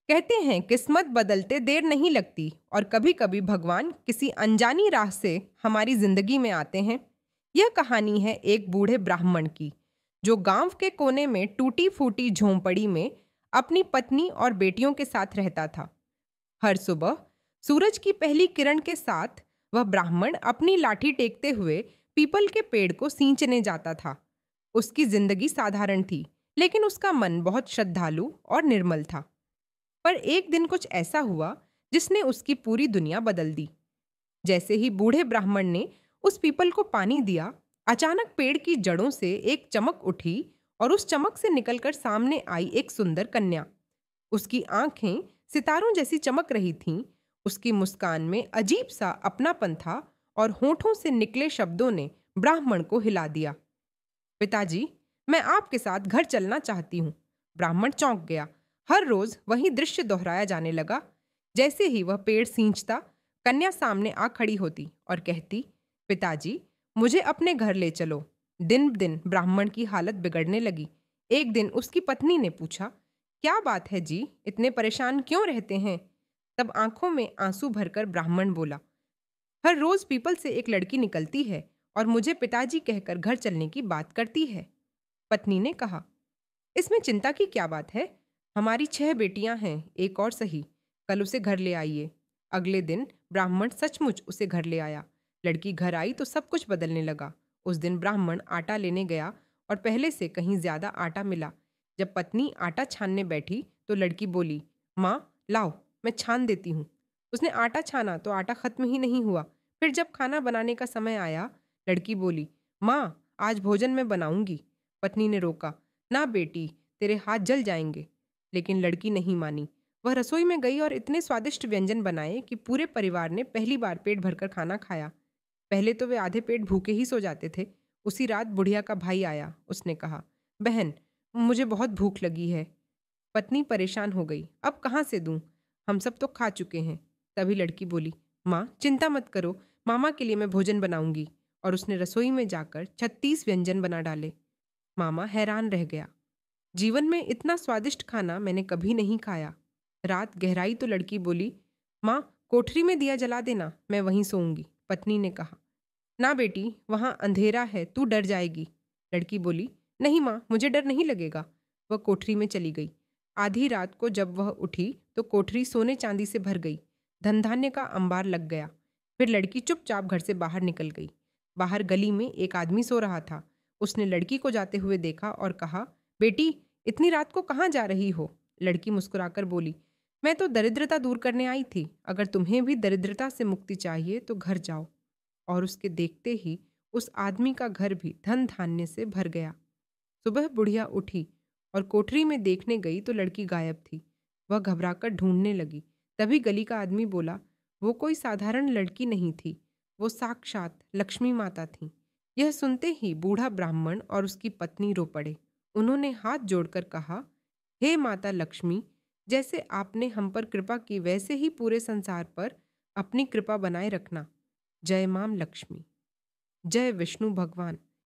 कहते हैं किस्मत बदलते देर नहीं लगती और कभी कभी भगवान किसी अनजानी राह से हमारी जिंदगी में आते हैं। यह कहानी है एक बूढ़े ब्राह्मण की जो गांव के कोने में टूटी फूटी झोंपड़ी में अपनी पत्नी और बेटियों के साथ रहता था। हर सुबह सूरज की पहली किरण के साथ वह ब्राह्मण अपनी लाठी टेकते हुए पीपल के पेड़ को सींचने जाता था। उसकी जिंदगी साधारण थी, लेकिन उसका मन बहुत श्रद्धालु और निर्मल था। पर एक दिन कुछ ऐसा हुआ जिसने उसकी पूरी दुनिया बदल दी। जैसे ही बूढ़े ब्राह्मण ने उस पीपल को पानी दिया, अचानक पेड़ की जड़ों से एक चमक उठी और उस चमक से निकलकर सामने आई एक सुंदर कन्या। उसकी आंखें सितारों जैसी चमक रही थीं, उसकी मुस्कान में अजीब सा अपनापन था और होठों से निकले शब्दों ने ब्राह्मण को हिला दिया। पिताजी, मैं आपके साथ घर चलना चाहती हूँ। ब्राह्मण चौंक गया। हर रोज वही दृश्य दोहराया जाने लगा। जैसे ही वह पेड़ सींचता, कन्या सामने आ खड़ी होती और कहती, पिताजी, मुझे अपने घर ले चलो। दिन दिन ब्राह्मण की हालत बिगड़ने लगी। एक दिन उसकी पत्नी ने पूछा, क्या बात है जी, इतने परेशान क्यों रहते हैं? तब आंखों में आंसू भरकर ब्राह्मण बोला, हर रोज पीपल से एक लड़की निकलती है और मुझे पिताजी कहकर घर चलने की बात करती है। पत्नी ने कहा, इसमें चिंता की क्या बात है? हमारी 6 बेटियां हैं, एक और सही। कल उसे घर ले आइए। अगले दिन ब्राह्मण सचमुच उसे घर ले आया। लड़की घर आई तो सब कुछ बदलने लगा। उस दिन ब्राह्मण आटा लेने गया और पहले से कहीं ज्यादा आटा मिला। जब पत्नी आटा छानने बैठी तो लड़की बोली, माँ लाओ, मैं छान देती हूँ। उसने आटा छाना तो आटा खत्म ही नहीं हुआ। फिर जब खाना बनाने का समय आया, लड़की बोली, माँ आज भोजन मैं बनाऊंगी। पत्नी ने रोका, ना बेटी, तेरे हाथ जल जाएंगे। लेकिन लड़की नहीं मानी। वह रसोई में गई और इतने स्वादिष्ट व्यंजन बनाए कि पूरे परिवार ने पहली बार पेट भरकर खाना खाया। पहले तो वे आधे पेट भूखे ही सो जाते थे। उसी रात बुढ़िया का भाई आया। उसने कहा, बहन, मुझे बहुत भूख लगी है। पत्नी परेशान हो गई, अब कहाँ से दूं? हम सब तो खा चुके हैं। तभी लड़की बोली, माँ चिंता मत करो, मामा के लिए मैं भोजन बनाऊंगी। और उसने रसोई में जाकर 36 व्यंजन बना डाले। मामा हैरान रह गया। जीवन में इतना स्वादिष्ट खाना मैंने कभी नहीं खाया। रात गहराई तो लड़की बोली, माँ कोठरी में दिया जला देना, मैं वहीं सोऊंगी। पत्नी ने कहा, ना बेटी, वहां अंधेरा है, तू डर जाएगी। लड़की बोली, नहीं माँ, मुझे डर नहीं लगेगा। वह कोठरी में चली गई। आधी रात को जब वह उठी तो कोठरी सोने चांदी से भर गई। धन धान्य का अंबार लग गया। फिर लड़की चुपचाप घर से बाहर निकल गई। बाहर गली में एक आदमी सो रहा था। उसने लड़की को जाते हुए देखा और कहा, बेटी, इतनी रात को कहाँ जा रही हो? लड़की मुस्कुराकर बोली, मैं तो दरिद्रता दूर करने आई थी। अगर तुम्हें भी दरिद्रता से मुक्ति चाहिए तो घर जाओ। और उसके देखते ही उस आदमी का घर भी धन धान्य से भर गया। सुबह बुढ़िया उठी और कोठरी में देखने गई तो लड़की गायब थी। वह घबराकर ढूंढने लगी। तभी गली का आदमी बोला, वो कोई साधारण लड़की नहीं थी, वो साक्षात लक्ष्मी माता थी। यह सुनते ही बूढ़ा ब्राह्मण और उसकी पत्नी रो पड़े। उन्होंने हाथ जोड़कर कहा, हे माता लक्ष्मी, जैसे आपने हम पर कृपा की वैसे ही पूरे संसार पर अपनी कृपा बनाए रखना। जय माम लक्ष्मी। जय विष्णु भगवान।